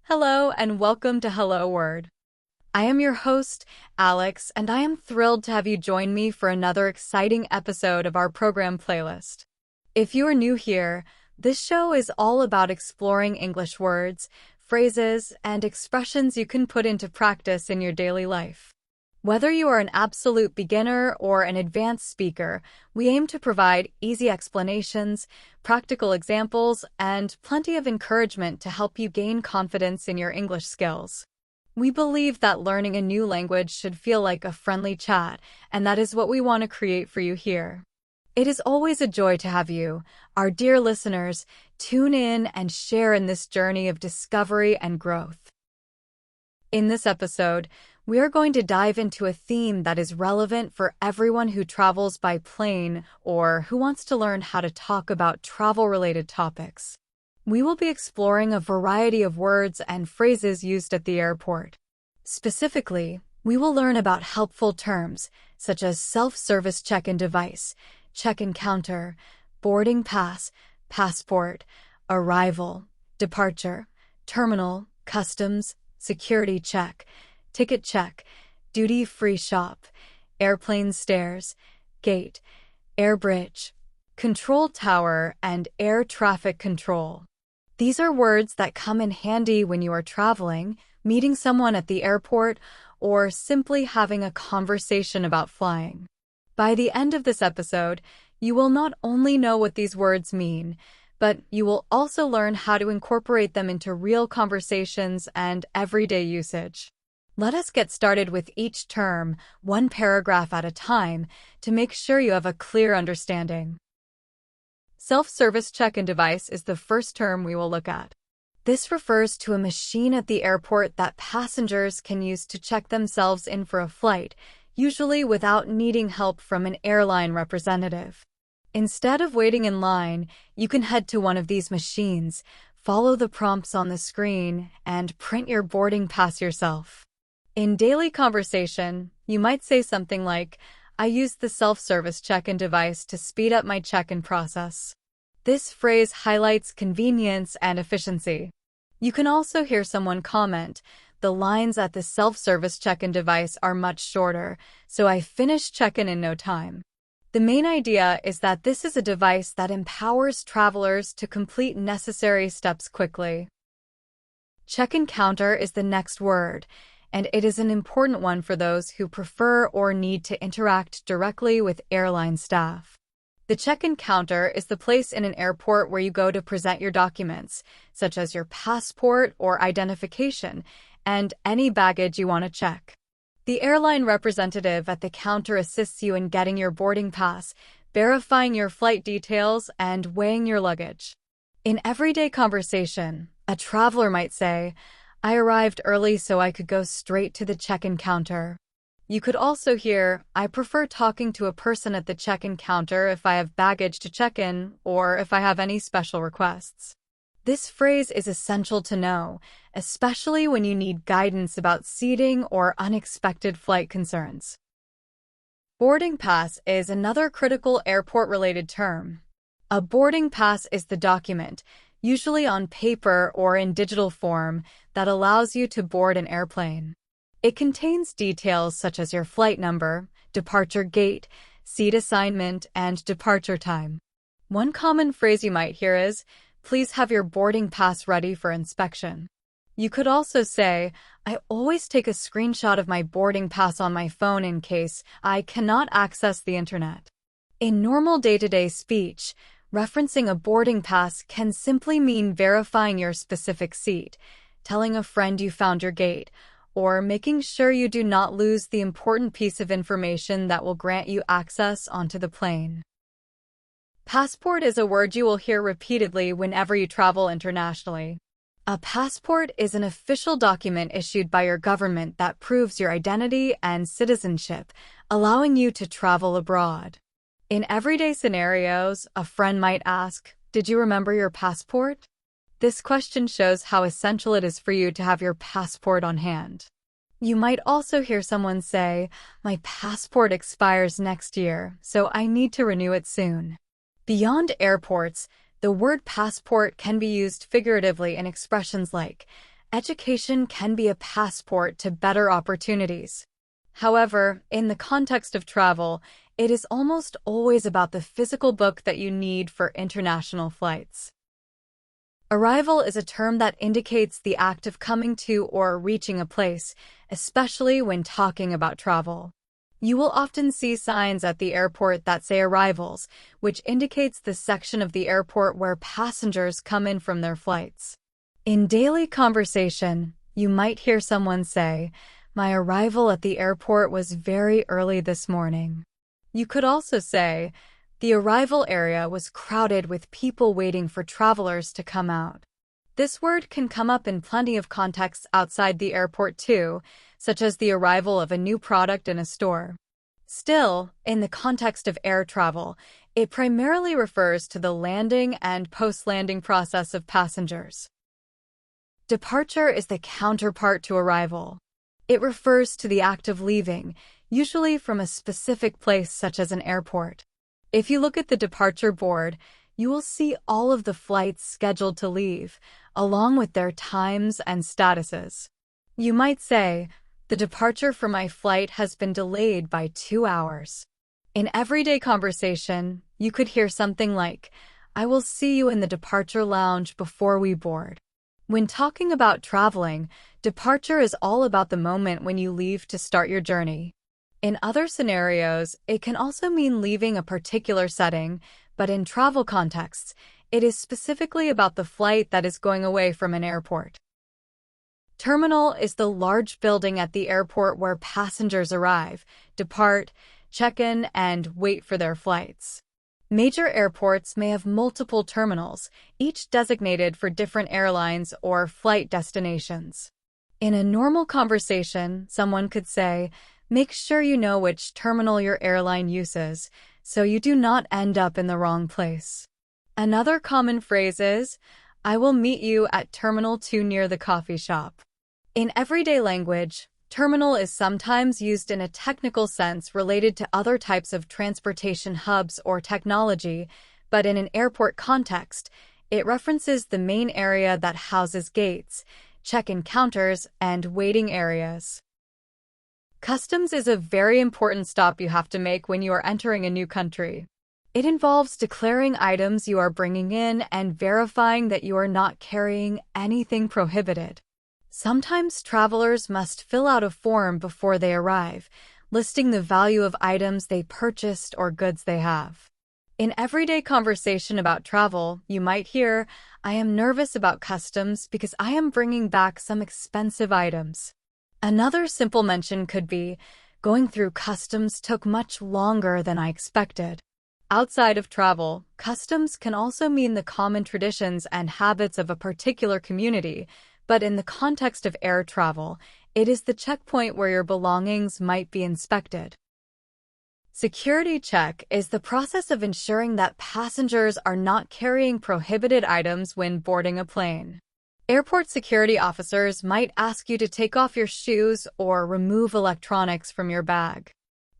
Hello and welcome to Hello Word. I am your host, Alex, and I am thrilled to have you join me for another exciting episode of our program playlist. If you are new here, this show is all about exploring English words, phrases, and expressions you can put into practice in your daily life. Whether you are an absolute beginner or an advanced speaker, we aim to provide easy explanations, practical examples, and plenty of encouragement to help you gain confidence in your English skills. We believe that learning a new language should feel like a friendly chat, and that is what we want to create for you here. It is always a joy to have you, our dear listeners, tune in and share in this journey of discovery and growth. In this episode, we are going to dive into a theme that is relevant for everyone who travels by plane or who wants to learn how to talk about travel-related topics. We will be exploring a variety of words and phrases used at the airport. Specifically, we will learn about helpful terms such as self-service check-in device, check-in counter, boarding pass, passport, arrival, departure, terminal, customs, security check, ticket check, duty-free shop, airplane stairs, gate, air bridge, control tower, and air traffic control. These are words that come in handy when you are traveling, meeting someone at the airport, or simply having a conversation about flying. By the end of this episode, you will not only know what these words mean, but you will also learn how to incorporate them into real conversations and everyday usage. Let us get started with each term, one paragraph at a time, to make sure you have a clear understanding. Self-service check-in device is the first term we will look at. This refers to a machine at the airport that passengers can use to check themselves in for a flight, usually without needing help from an airline representative. Instead of waiting in line, you can head to one of these machines, follow the prompts on the screen, and print your boarding pass yourself. In daily conversation, you might say something like, "I use the self-service check-in device to speed up my check-in process." This phrase highlights convenience and efficiency. You can also hear someone comment, "The lines at the self-service check-in device are much shorter, so I finished check-in in no time." The main idea is that this is a device that empowers travelers to complete necessary steps quickly. Check-in counter is the next word, and it is an important one for those who prefer or need to interact directly with airline staff. The check-in counter is the place in an airport where you go to present your documents, such as your passport or identification, and any baggage you want to check. The airline representative at the counter assists you in getting your boarding pass, verifying your flight details, and weighing your luggage. In everyday conversation, a traveler might say, "I arrived early so I could go straight to the check-in counter." You could also hear, "I prefer talking to a person at the check-in counter if I have baggage to check in or if I have any special requests." This phrase is essential to know, especially when you need guidance about seating or unexpected flight concerns. Boarding pass is another critical airport-related term. A boarding pass is the document, usually on paper or in digital form, that allows you to board an airplane. It contains details such as your flight number, departure gate, seat assignment, and departure time. One common phrase you might hear is, "Please have your boarding pass ready for inspection." You could also say, "I always take a screenshot of my boarding pass on my phone in case I cannot access the internet." In normal day-to-day speech, referencing a boarding pass can simply mean verifying your specific seat, telling a friend you found your gate, or making sure you do not lose the important piece of information that will grant you access onto the plane. Passport is a word you will hear repeatedly whenever you travel internationally. A passport is an official document issued by your government that proves your identity and citizenship, allowing you to travel abroad. In everyday scenarios, a friend might ask, "Did you remember your passport?" This question shows how essential it is for you to have your passport on hand. You might also hear someone say, "My passport expires next year, so I need to renew it soon." Beyond airports, the word passport can be used figuratively in expressions like, education can be a passport to better opportunities. However, in the context of travel, it is almost always about the physical book that you need for international flights. Arrival is a term that indicates the act of coming to or reaching a place, especially when talking about travel. You will often see signs at the airport that say arrivals, which indicates the section of the airport where passengers come in from their flights. In daily conversation, you might hear someone say, "My arrival at the airport was very early this morning." You could also say, "The arrival area was crowded with people waiting for travelers to come out." This word can come up in plenty of contexts outside the airport too, such as the arrival of a new product in a store. Still, in the context of air travel, it primarily refers to the landing and post-landing process of passengers. Departure is the counterpart to arrival. It refers to the act of leaving, usually from a specific place such as an airport. If you look at the departure board, you will see all of the flights scheduled to leave, along with their times and statuses. You might say, "The departure for my flight has been delayed by 2 hours." In everyday conversation, you could hear something like, "I will see you in the departure lounge before we board." When talking about traveling, departure is all about the moment when you leave to start your journey. In other scenarios, it can also mean leaving a particular setting, but in travel contexts, it is specifically about the flight that is going away from an airport. Terminal is the large building at the airport where passengers arrive, depart, check in, and wait for their flights. Major airports may have multiple terminals, each designated for different airlines or flight destinations. In a normal conversation, someone could say, "Make sure you know which terminal your airline uses, so you do not end up in the wrong place." Another common phrase is, "I will meet you at Terminal 2 near the coffee shop." In everyday language, terminal is sometimes used in a technical sense related to other types of transportation hubs or technology, but in an airport context, it references the main area that houses gates, check-in counters, and waiting areas. Customs is a very important stop you have to make when you are entering a new country. It involves declaring items you are bringing in and verifying that you are not carrying anything prohibited. Sometimes travelers must fill out a form before they arrive, listing the value of items they purchased or goods they have. In everyday conversation about travel, you might hear, "I am nervous about customs because I am bringing back some expensive items." Another simple mention could be, "Going through customs took much longer than I expected." Outside of travel, customs can also mean the common traditions and habits of a particular community, but in the context of air travel, it is the checkpoint where your belongings might be inspected. Security check is the process of ensuring that passengers are not carrying prohibited items when boarding a plane. Airport security officers might ask you to take off your shoes or remove electronics from your bag.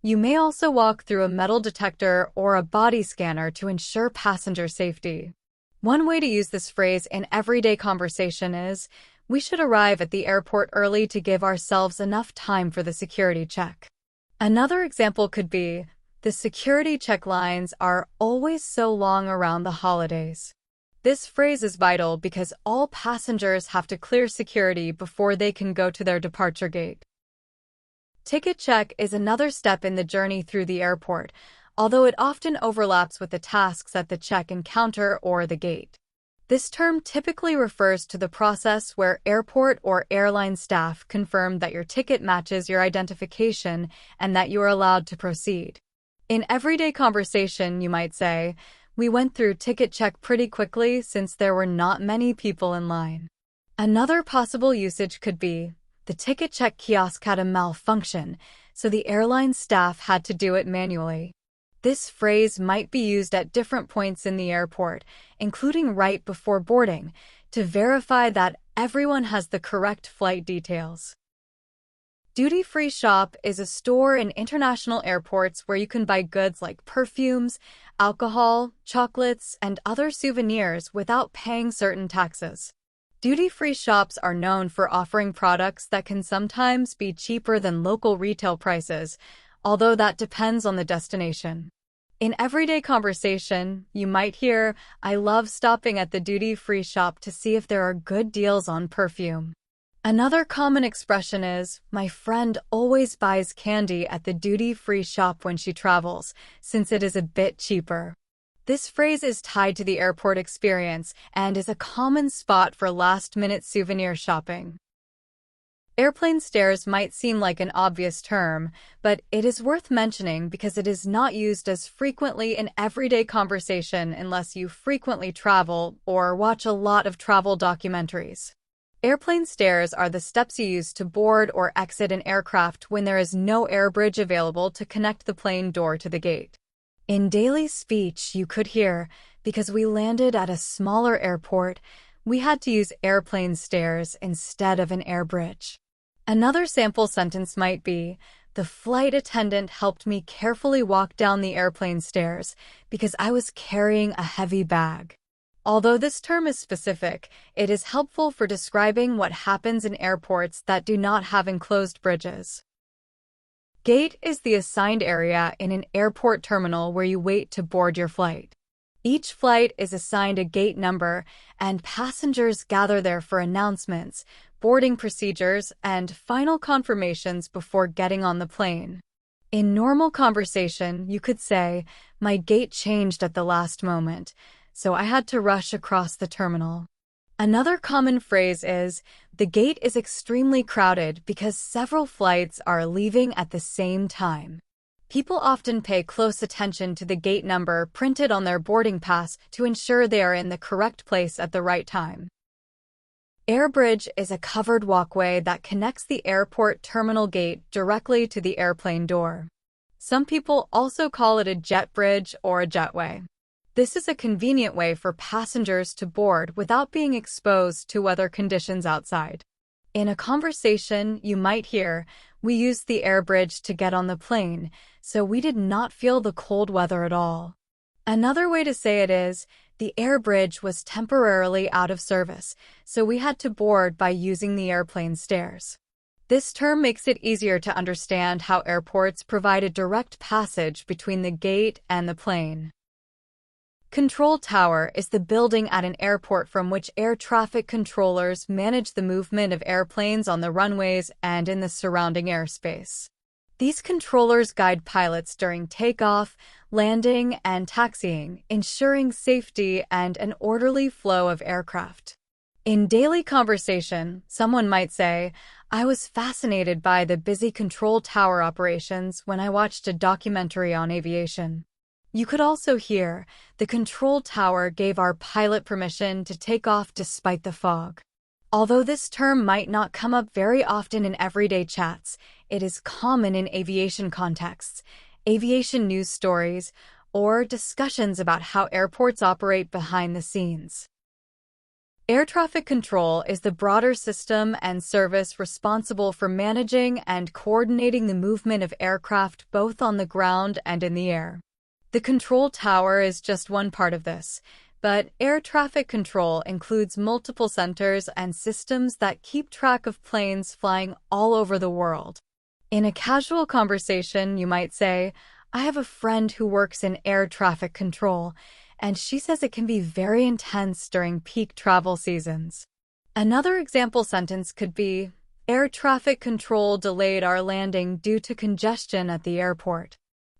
You may also walk through a metal detector or a body scanner to ensure passenger safety. One way to use this phrase in everyday conversation is, "We should arrive at the airport early to give ourselves enough time for the security check." Another example could be, "The security check lines are always so long around the holidays." This phrase is vital because all passengers have to clear security before they can go to their departure gate. Ticket check is another step in the journey through the airport, although it often overlaps with the tasks at the check-in counter or the gate. This term typically refers to the process where airport or airline staff confirm that your ticket matches your identification and that you are allowed to proceed. In everyday conversation, you might say, "We went through ticket check pretty quickly since there were not many people in line." Another possible usage could be, "The ticket check kiosk had a malfunction, so the airline staff had to do it manually." This phrase might be used at different points in the airport, including right before boarding, to verify that everyone has the correct flight details. Duty-free shop is a store in international airports where you can buy goods like perfumes, alcohol, chocolates, and other souvenirs without paying certain taxes. Duty-free shops are known for offering products that can sometimes be cheaper than local retail prices, although that depends on the destination. In everyday conversation, you might hear, "I love stopping at the duty-free shop to see if there are good deals on perfume." Another common expression is, "My friend always buys candy at the duty-free shop when she travels, since it is a bit cheaper." This phrase is tied to the airport experience and is a common spot for last-minute souvenir shopping. Airplane stares might seem like an obvious term, but it is worth mentioning because it is not used as frequently in everyday conversation unless you frequently travel or watch a lot of travel documentaries. Airplane stairs are the steps you use to board or exit an aircraft when there is no air bridge available to connect the plane door to the gate. In daily speech, you could hear, "Because we landed at a smaller airport, we had to use airplane stairs instead of an air bridge." Another sample sentence might be, "The flight attendant helped me carefully walk down the airplane stairs because I was carrying a heavy bag." Although this term is specific, it is helpful for describing what happens in airports that do not have enclosed bridges. Gate is the assigned area in an airport terminal where you wait to board your flight. Each flight is assigned a gate number, and passengers gather there for announcements, boarding procedures, and final confirmations before getting on the plane. In normal conversation, you could say, "My gate changed at the last moment, so I had to rush across the terminal." Another common phrase is, "The gate is extremely crowded because several flights are leaving at the same time." People often pay close attention to the gate number printed on their boarding pass to ensure they are in the correct place at the right time. Air bridge is a covered walkway that connects the airport terminal gate directly to the airplane door. Some people also call it a jet bridge or a jetway. This is a convenient way for passengers to board without being exposed to weather conditions outside. In a conversation, you might hear, "We used the air bridge to get on the plane, so we did not feel the cold weather at all." Another way to say it is, "The air bridge was temporarily out of service, so we had to board by using the airplane stairs." This term makes it easier to understand how airports provide a direct passage between the gate and the plane. Control tower is the building at an airport from which air traffic controllers manage the movement of airplanes on the runways and in the surrounding airspace. These controllers guide pilots during takeoff, landing, and taxiing, ensuring safety and an orderly flow of aircraft. In daily conversation, someone might say, "I was fascinated by the busy control tower operations when I watched a documentary on aviation." You could also hear, "The control tower gave our pilot permission to take off despite the fog." Although this term might not come up very often in everyday chats, it is common in aviation contexts, aviation news stories, or discussions about how airports operate behind the scenes. Air traffic control is the broader system and service responsible for managing and coordinating the movement of aircraft both on the ground and in the air. The control tower is just one part of this, but air traffic control includes multiple centers and systems that keep track of planes flying all over the world. In a casual conversation, you might say, "I have a friend who works in air traffic control, and she says it can be very intense during peak travel seasons." Another example sentence could be, "Air traffic control delayed our landing due to congestion at the airport."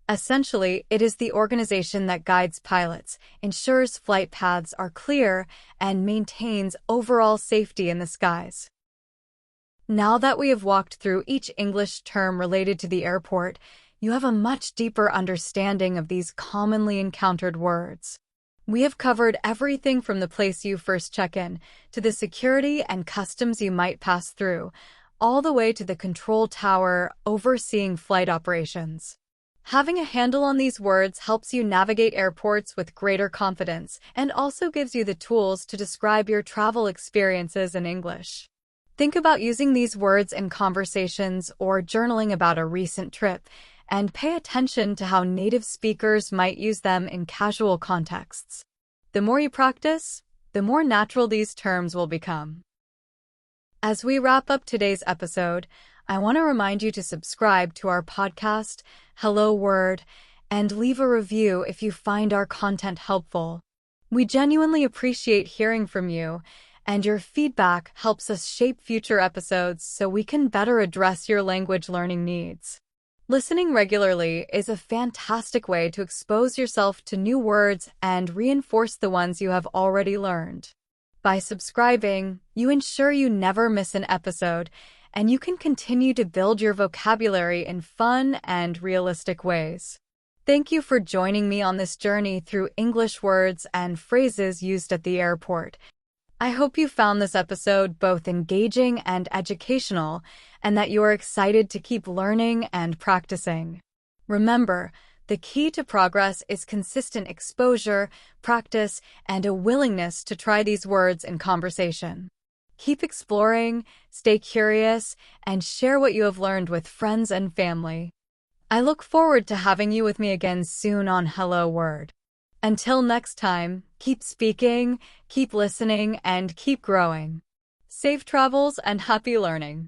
Essentially, it is the organization that guides pilots, ensures flight paths are clear, and maintains overall safety in the skies. Now that we have walked through each English term related to the airport, you have a much deeper understanding of these commonly encountered words. We have covered everything from the place you first check in, to the security and customs you might pass through, all the way to the control tower overseeing flight operations. Having a handle on these words helps you navigate airports with greater confidence and also gives you the tools to describe your travel experiences in English. Think about using these words in conversations or journaling about a recent trip, and pay attention to how native speakers might use them in casual contexts. The more you practice, the more natural these terms will become. As we wrap up today's episode, I want to remind you to subscribe to our podcast, Hello Word, and leave a review if you find our content helpful. We genuinely appreciate hearing from you, and your feedback helps us shape future episodes so we can better address your language learning needs. Listening regularly is a fantastic way to expose yourself to new words and reinforce the ones you have already learned. By subscribing, you ensure you never miss an episode, and you can continue to build your vocabulary in fun and realistic ways. Thank you for joining me on this journey through English words and phrases used at the airport. I hope you found this episode both engaging and educational, and that you are excited to keep learning and practicing. Remember, the key to progress is consistent exposure, practice, and a willingness to try these words in conversation. Keep exploring, stay curious, and share what you have learned with friends and family. I look forward to having you with me again soon on Hello Word. Until next time, keep speaking, keep listening, and keep growing. Safe travels and happy learning.